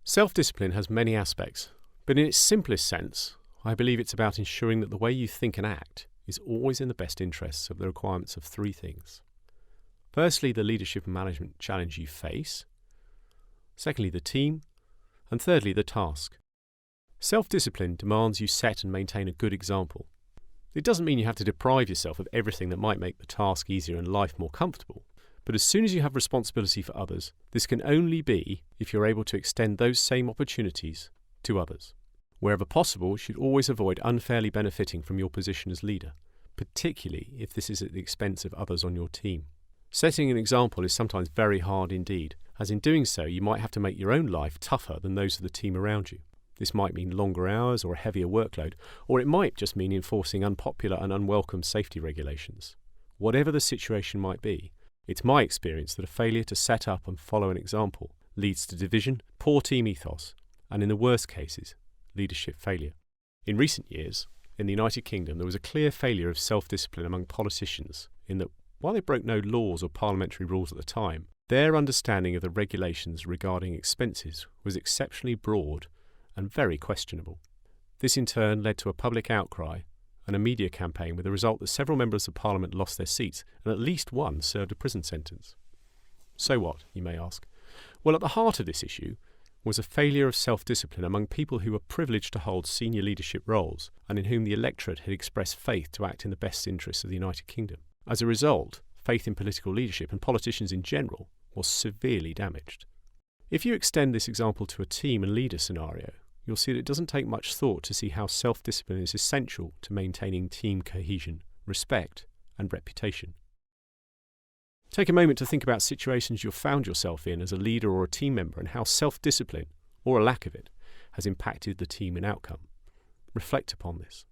Self-discipline has many aspects, but in its simplest sense, I believe it's about ensuring that the way you think and act is always in the best interests of the requirements of three things. Firstly, the leadership and management challenge you face. Secondly, the team. And thirdly, the task. Self-discipline demands you set and maintain a good example. It doesn't mean you have to deprive yourself of everything that might make the task easier and life more comfortable. But as soon as you have responsibility for others, this can only be if you're able to extend those same opportunities to others. Wherever possible, you should always avoid unfairly benefiting from your position as leader, particularly if this is at the expense of others on your team. Setting an example is sometimes very hard indeed, as in doing so you might have to make your own life tougher than those of the team around you. This might mean longer hours or a heavier workload, or it might just mean enforcing unpopular and unwelcome safety regulations. Whatever the situation might be, it's my experience that a failure to set up and follow an example leads to division, poor team ethos, and in the worst cases, leadership failure. In recent years, in the United Kingdom, there was a clear failure of self-discipline among politicians in that, while they broke no laws or parliamentary rules at the time, their understanding of the regulations regarding expenses was exceptionally broad and very questionable. This in turn led to a public outcry and a media campaign with the result that several members of Parliament lost their seats and at least one served a prison sentence. So what, you may ask? Well, at the heart of this issue was a failure of self-discipline among people who were privileged to hold senior leadership roles and in whom the electorate had expressed faith to act in the best interests of the United Kingdom. As a result, faith in political leadership and politicians in general was severely damaged. If you extend this example to a team and leader scenario, you'll see that it doesn't take much thought to see how self-discipline is essential to maintaining team cohesion, respect, and reputation. Take a moment to think about situations you've found yourself in as a leader or a team member and how self-discipline, or a lack of it, has impacted the team and outcome. Reflect upon this.